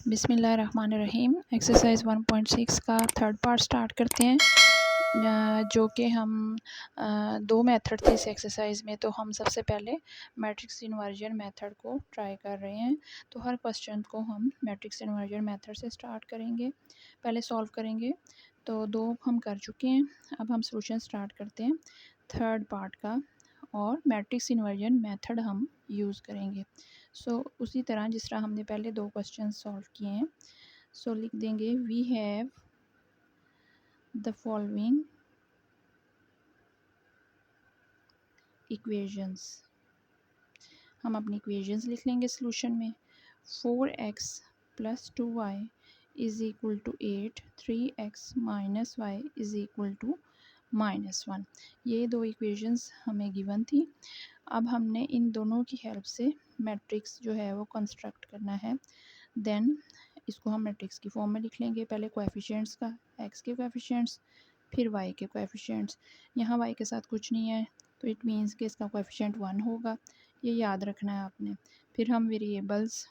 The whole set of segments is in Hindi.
बिस्मिल्लाहिर्रहमानिर्रहीम। एक्सरसाइज 1.6 का थर्ड पार्ट स्टार्ट करते हैं, जो कि हम दो मेथड थे इस एक्सरसाइज में। तो हम सबसे पहले मैट्रिक्स इन्वर्जन मेथड को ट्राई कर रहे हैं। तो हर क्वेश्चन को हम मैट्रिक्स इन्वर्जन मेथड से स्टार्ट करेंगे, पहले सॉल्व करेंगे। तो दो हम कर चुके हैं, अब हम सॉल्यूशन स्टार्ट करते हैं थर्ड पार्ट का, और मैट्रिक्स इन्वर्जन मेथड हम यूज़ करेंगे। उसी तरह जिस तरह हमने पहले दो क्वेश्चन सॉल्व किए हैं, लिख देंगे we have the following equations. हम अपनी इक्वेशंस लिख लेंगे सॉल्यूशन में। 4x + 2y is equal to 8, 3x - y is equal to -1। ये दो इक्वेशंस हमें गिवन थी। अब हमने इन दोनों की हेल्प से मैट्रिक्स जो है वो कंस्ट्रक्ट करना है। देन इसको हम मैट्रिक्स की फॉर्म में लिख लेंगे। पहले कोएफिशिएंट्स का, x के कोएफिशिएंट्स, फिर y के कोएफिशिएंट्स। यहाँ y के साथ कुछ नहीं है, तो इट मीन्स कि इसका कोएफिशिएंट 1 होगा, ये याद रखना है आपने। फिर हम वेरिएबल्स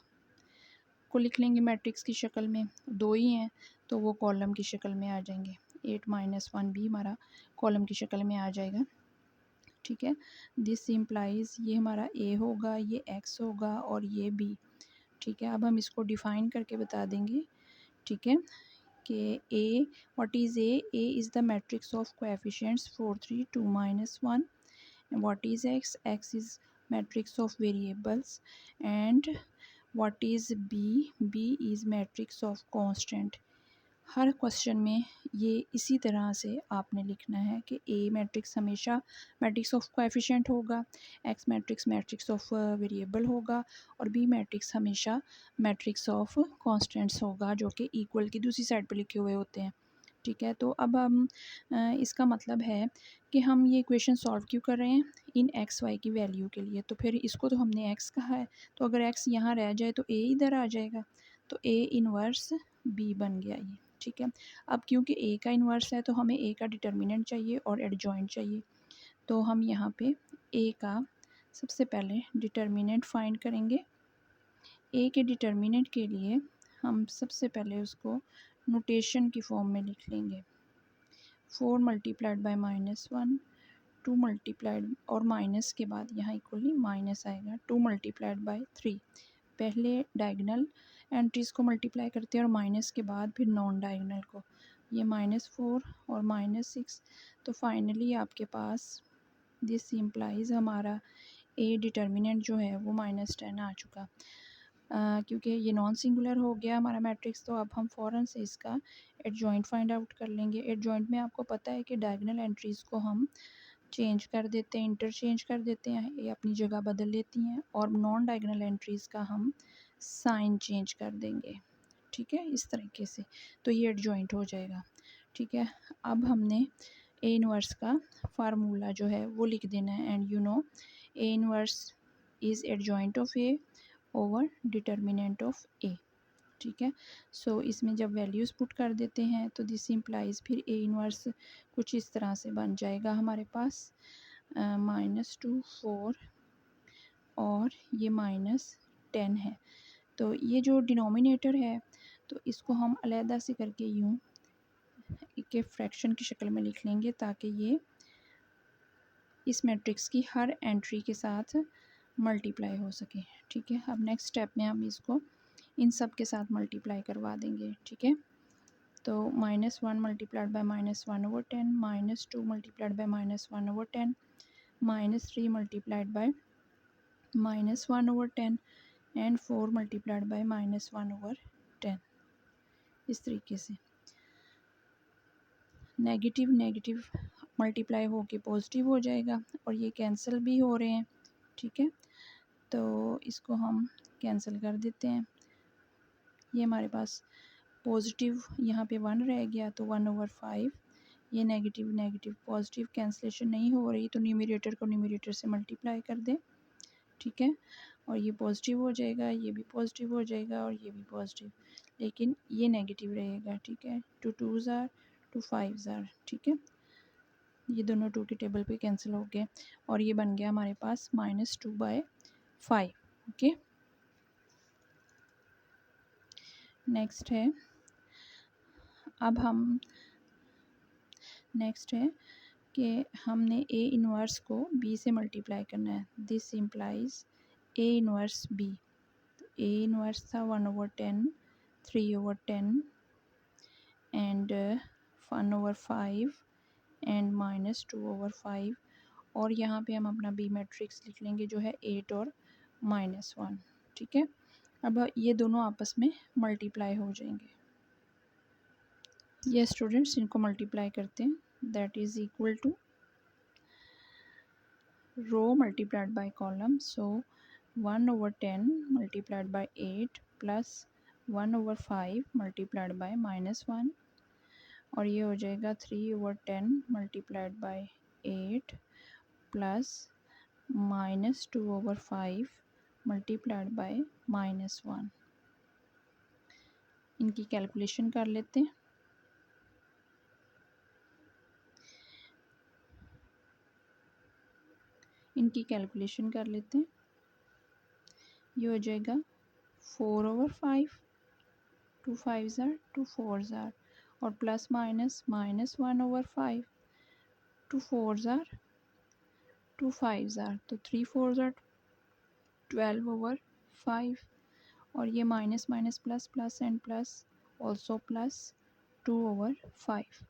को लिख लेंगे मैट्रिक्स की शक्ल में, दो ही हैं तो वो कॉलम की शक्ल में आ जाएंगे। 8 - 1 भी हमारा कॉलम की शक्ल में आ जाएगा, ठीक है। दिस इम्प्लाइज ये हमारा a होगा, ये x होगा और ये b, ठीक है। अब हम इसको डिफ़ाइन करके बता देंगे, ठीक है, कि a what is a is the matrix of coefficients 4, 3, 2, -1। What is x is matrix of variables. And what is b is matrix of constant. Her question में ये इसी तरह से आपने लिखना है कि ए मैट्रिक्स हमेशा मैट्रिक्स ऑफ कोएफिशिएंट होगा, x matrix matrix of variable होगा, और बी मैट्रिक्स हमेशा मैट्रिक्स ऑफ कांस्टेंट्स होगा, जो कि इक्वल की दूसरी साइड पे लिखे हुए होते हैं, ठीक है। तो अब हम इसका मतलब है कि हम ये इक्वेशन सॉल्व क्यों कर रहे हैं, इन एक्स वाई की वैल्यू के लिए। तो फिर इसको तो हमने एक्स कहा है, तो अगर एक्स यहाँ रह जाए तो ए इधर आ जाएगा, तो ए इनवर्स बी बन गया ये, ठीक है। अब क्योंकि ए का इन्वर्स है तो हमें ए का डिटर्मिनेंट चाहिए और एडजॉइंट चाहिए। तो हम यहाँ पे ए का सबसे पहले डिटर्मिनेंट फाइंड करेंगे। ए के डिटर्मिनेंट के लिए हम सबसे पहले उसको नोटेशन की फॉर्म में लिख लेंगे। 4 × -1, 2 मल्टीप्लाइड, और माइनस के बाद यहाँ इक्वली माइनस आएगा, 2 × 3। पहले डायगोनल एंट्रीज़ को मल्टीप्लाई करते हैं और माइनस के बाद फिर नॉन डायगोनल को। ये -4 और -6। तो फाइनली आपके पास दिस इम्प्लाइज हमारा ए डिटर्मिनेंट जो है वो -10 आ चुका। क्योंकि ये नॉन सिंगुलर हो गया हमारा मैट्रिक्स, तो अब हम फ़ौरन से इसका एडजॉइंट फाइंड आउट कर लेंगे। एडजॉइंट में आपको पता है कि डायगोनल एंट्रीज़ को हम चेंज कर देते हैं, इंटरचेंज कर देते हैं, ये अपनी जगह बदल लेती हैं, और नॉन डायगोनल एंट्रीज़ का हम साइन चेंज कर देंगे, ठीक है, इस तरीके से। तो ये एडजॉइंट हो जाएगा, ठीक है। अब हमने ए इनवर्स का फार्मूला जो है वो लिख देना है। And you know A inverse is adjoint of A over determinant of A, ठीक है। इसमें जब वैल्यूज़ पुट कर देते हैं तो दिस इम्प्लाइज फिर ए इनवर्स कुछ इस तरह से बन जाएगा हमारे पास, -2, 4 और ये -10 है। तो ये जो डिनोमिनेटर है तो इसको हम अलहदा से करके यूँ के फ्रैक्शन की शक्ल में लिख लेंगे, ताकि ये इस मैट्रिक्स की हर एंट्री के साथ मल्टीप्लाई हो सके, ठीक है। अब नेक्स्ट स्टेप में हम इसको इन सब के साथ मल्टीप्लाई करवा देंगे, ठीक है। तो -1 × -1/-10, -2 × -1/10, -3 -1/10 एंड 4 × -1/10। इस तरीके से नेगेटिव नेगेटिव मल्टीप्लाई होके पॉजिटिव हो जाएगा, और ये कैंसिल भी हो रहे हैं, ठीक है। तो इसको हम कैंसिल कर देते हैं। ये हमारे पास पॉजिटिव यहाँ पे 1 रह गया, तो 1/5। ये नेगेटिव नेगेटिव पॉजिटिव कैंसिलेशन नहीं हो रही, तो न्यूमरेटर को न्यूमरेटर से मल्टीप्लाई कर दें, ठीक है। और ये पॉजिटिव हो जाएगा, ये भी पॉजिटिव हो जाएगा, और ये भी पॉजिटिव, लेकिन ये नेगेटिव रहेगा, ठीक है। 2 2s are 2 5s are, ठीक है। ये दोनों 2 के टेबल पे कैंसिल हो गए, और ये बन गया हमारे पास -2/5, ओके। नेक्स्ट है अब हम नेक्स्ट है कि हमने ए इनवर्स को बी से मल्टीप्लाई करना है। This implies A inverse B. A inverse था 1/10, 3/10 एंड 1/5 एंड -2/5। और यहाँ पे हम अपना बी मैट्रिक्स लिख लेंगे जो है 8 और -1। ठीक है, अब ये दोनों आपस में मल्टीप्लाई हो जाएंगे। ये स्टूडेंट्स इनको मल्टीप्लाई करते हैं। That is equal to row multiplied by column. So 1/10 multiplied by 8 plus 1/5 multiplied by -1, और ये हो जाएगा 3/10 multiplied by 8 plus -2/5 multiplied by -1। इनकी कैलकुलेशन कर लेते हैं। इनकी कैलकुलेशन कर लेते हैं। ये हो जाएगा 4/5, 2 5 ज़ार 2 4 ज़ार, और प्लस माइनस -1/5, 2 4 ज़ार 2 5 ज़ार, तो 3 4 ज़ार 12/5, और ये minus minus plus plus and plus also plus 2/5।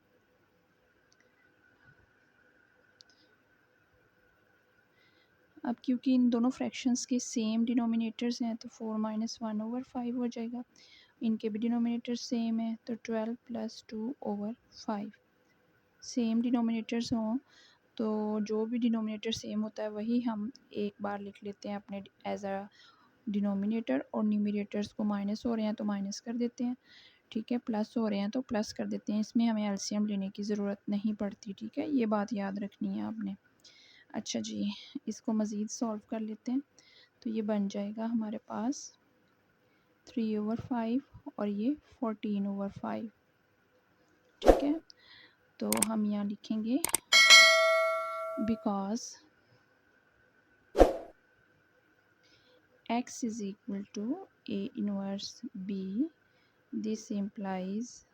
अब क्योंकि इन दोनों फ्रैक्शंस के सेम डिनोमिनेटर्स हैं तो 4 - 1/5 हो जाएगा। इनके भी डिनोमिनेटर सेम है तो 12 + 2/5। सेम डिनोमिनेटर्स हों तो जो भी डिनोमिनेटर सेम होता है वही हम एक बार लिख लेते हैं अपने एज अ डिनोमिनेटर, और न्यूमिनेटर्स को माइनस हो रहे हैं तो माइनस कर देते हैं। ठीक है, प्लस हो रहे हैं तो प्लस कर देते हैं। इसमें हमें एलसीएम लेने की ज़रूरत नहीं पड़ती। ठीक है, ये बात याद रखनी है आपने। अच्छा जी, इसको मज़ीद सॉल्व कर लेते हैं। तो ये बन जाएगा हमारे पास 3/5 और ये 14/5। ठीक है, तो हम यहाँ लिखेंगे because x is equal to a inverse b, this implies,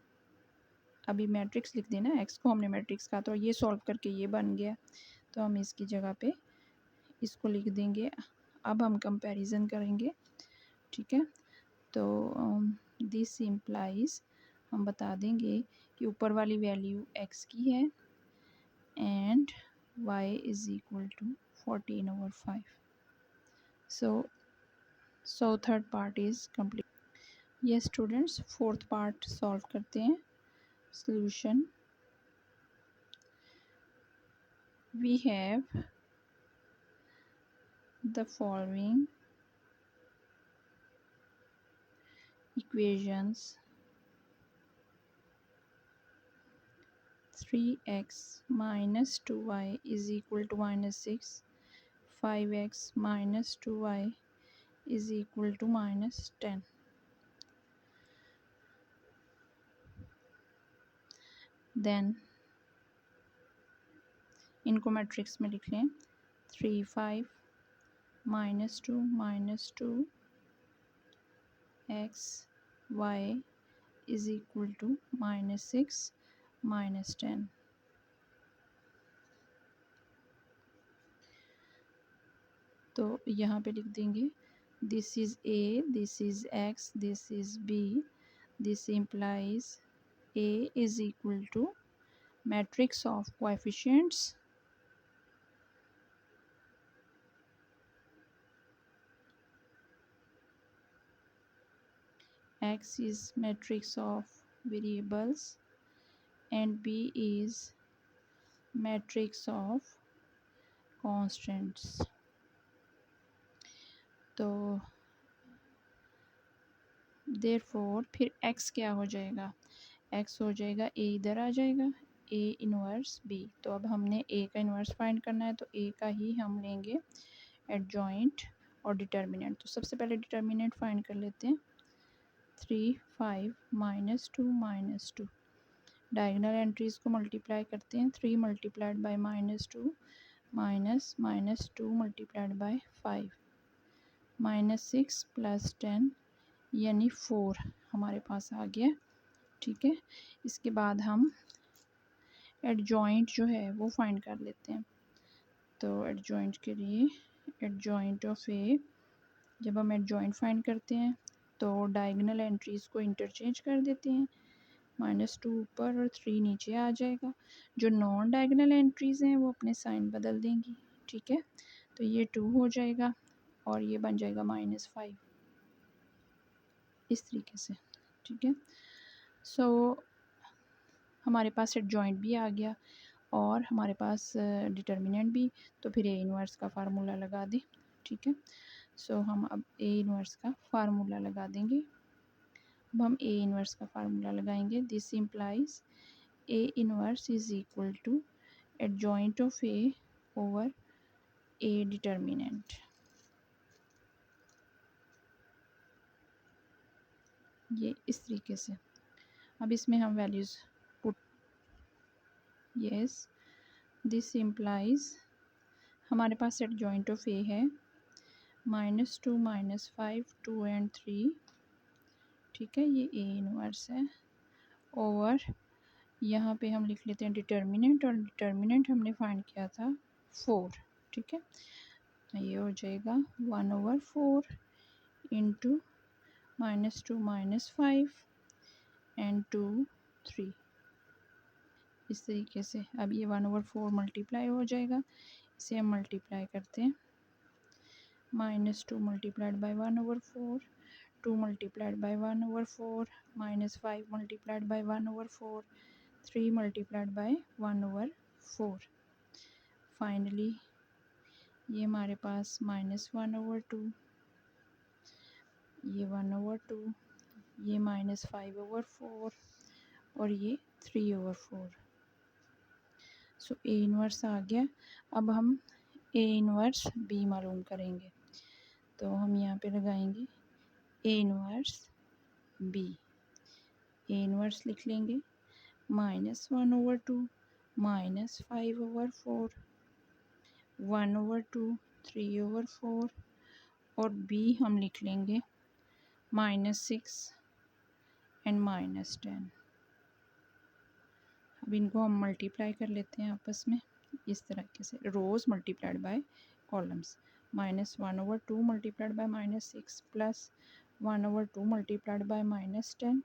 अभी मैट्रिक्स लिख देना, x को हमने मैट्रिक्स का, तो ये सॉल्व करके ये बन गया तो हम इसकी जगह पे इसको लिख देंगे। अब हम कंपैरिजन करेंगे। ठीक है, तो दिस इम्प्लाइज हम बता देंगे कि ऊपर वाली वैल्यू x की है and y is equal to 14/5। So third part is complete. ये स्टूडेंट्स फोर्थ पार्ट सॉल्व करते हैं। Solution, we have the following equations: 3x minus 2y is equal to -6, 5x minus 2y is equal to -10। Then इनको मैट्रिक्स में लिख लें। 3 5 -2 -2 x y is equal to -6 -10। तो यहाँ पे लिख देंगे this is a, this is x, this is b, this implies a is equal to matrix of coefficients x is matrix of variables and b is matrix of constants। तो देयरफॉर फिर x क्या हो जाएगा, x हो जाएगा a, इधर आ जाएगा a इनवर्स b। तो अब हमने a का इनवर्स फाइंड करना है तो a का ही हम लेंगे एडजॉइंट और डिटर्मिनेंट। तो सबसे पहले डिटर्मिनेंट फाइंड कर लेते हैं। 3 5 -2 -2, डायगोनल एंट्रीज़ को मल्टीप्लाई करते हैं। 3 मल्टीप्लाइड बाय -2 -2 मल्टीप्लाइड बाय 5, -6 + 10 यानी 4। हमारे पास आ गया। ठीक है, इसके बाद हम एडजॉइंट जो है वो फाइंड कर लेते हैं। तो एडजॉइंट के लिए एडजॉइंट ऑफ ए, जब हम एडजॉइंट फाइंड करते हैं तो डायगोनल एंट्रीज़ को इंटरचेंज कर देते हैं। -2 ऊपर और 3 नीचे आ जाएगा। जो नॉन डायगोनल एंट्रीज़ हैं वो अपने साइन बदल देंगी। ठीक है, तो ये 2 हो जाएगा और ये बन जाएगा -5, इस तरीके से। ठीक है, सो हमारे पास एडजॉइंट भी आ गया और हमारे पास डिटर्मिनेंट भी। तो फिर ए इनवर्स का फार्मूला लगा दें। ठीक है, सो हम अब ए इनवर्स का फार्मूला लगा देंगे। अब हम ए इनवर्स का फार्मूला लगाएंगे। This implies A inverse is equal to adjoint of A over A determinant. ये इस तरीके से। अब इसमें हम values put, yes, this implies हमारे पास एडजॉइंट ऑफ ए है -2 -5 2 एंड 3। ठीक है, ये ए इनवर्स है ओवर, यहाँ पे हम लिख लेते हैं डिटर्मिनेंट, और डिटर्मिनेंट हमने फाइंड किया था 4। ठीक है, तो ये हो जाएगा 1/4 इंटू -2 -5 एंड 2 3, इस तरीके से। अब ये 1/4 मल्टीप्लाई हो जाएगा, इसे हम मल्टीप्लाई करते हैं। -2 multiplied by 1/4, 2 multiplied by 1/4, -5 multiplied by 1/4, 3 multiplied by 1/4। Finally ये हमारे पास -1/2, ये 1/2, ये -5/4 और ये 3/4। सो ए इनवर्स आ गया। अब हम ए इनवर्स बी मालूम करेंगे। तो हम यहाँ पे लगाएंगे A inverse B. A inverse लिख लेंगे -1/2 -5/4 1/2 3/4 और बी हम लिख लेंगे -6 एंड -10। अब इनको हम मल्टीप्लाई कर लेते हैं आपस में इस तरीके से, rows multiplied by columns. -1/2 multiplied by -6 plus 1/2 multiplied by -10,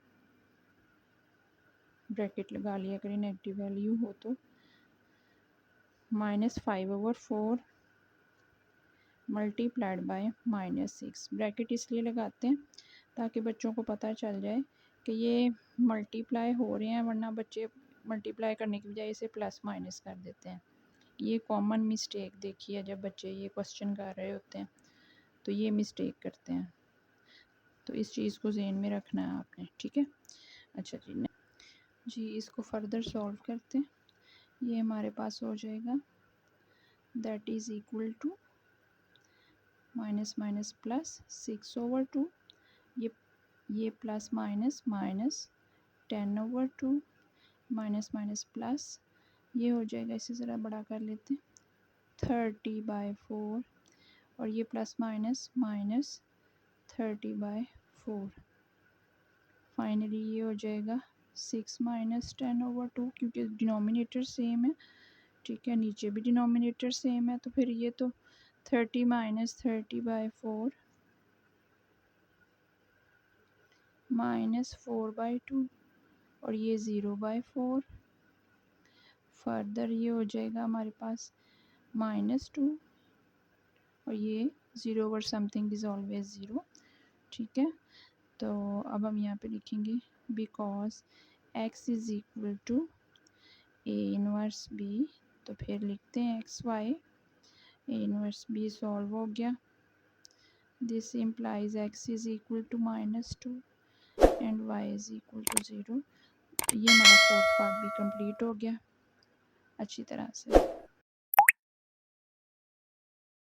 bracket लगा लिया करें नेगेटिव वैल्यू हो तो, -5/4 मल्टीप्लाइड बाय -6। ब्रैकेट इसलिए लगाते हैं ताकि बच्चों को पता चल जाए कि ये मल्टीप्लाई हो रहे हैं, वरना बच्चे मल्टीप्लाई करने की बजाय इसे प्लस माइनस कर देते हैं। ये कॉमन मिस्टेक देखी है, जब बच्चे ये क्वेश्चन कर रहे होते हैं तो ये मिस्टेक करते हैं। तो इस चीज़ को ज़हन में रखना है आपने। ठीक है, अच्छा जी, इसको फर्दर सॉल्व करते हैं। ये हमारे पास हो जाएगा दैट इज़ इक्वल टू -+6/2, ये प्लस माइनस -10/2, माइनस प्लस, ये हो जाएगा, इसे ज़रा बड़ा कर लेते हैं, 30/4 और ये प्लस माइनस -30/4। फाइनली ये हो जाएगा 6 -10/2, क्योंकि डिनोमिनेटर सेम है। ठीक है, नीचे भी डिनोमिनेटर सेम है, तो फिर ये तो 30 -30/4 -4/2 और ये 0/4। फर्दर ये हो जाएगा हमारे पास -2 और ये 0 और समथिंग इज़ ऑलवेज 0। ठीक है, तो अब हम यहाँ पे लिखेंगे because x is equal to A inverse B. तो फिर लिखते हैं xy, A inverse B solve हो गया। This implies x is equal to -2 and y is equal to 0। ये हमारा फोर्थ पार्ट भी कंप्लीट हो गया अच्छी तरह से।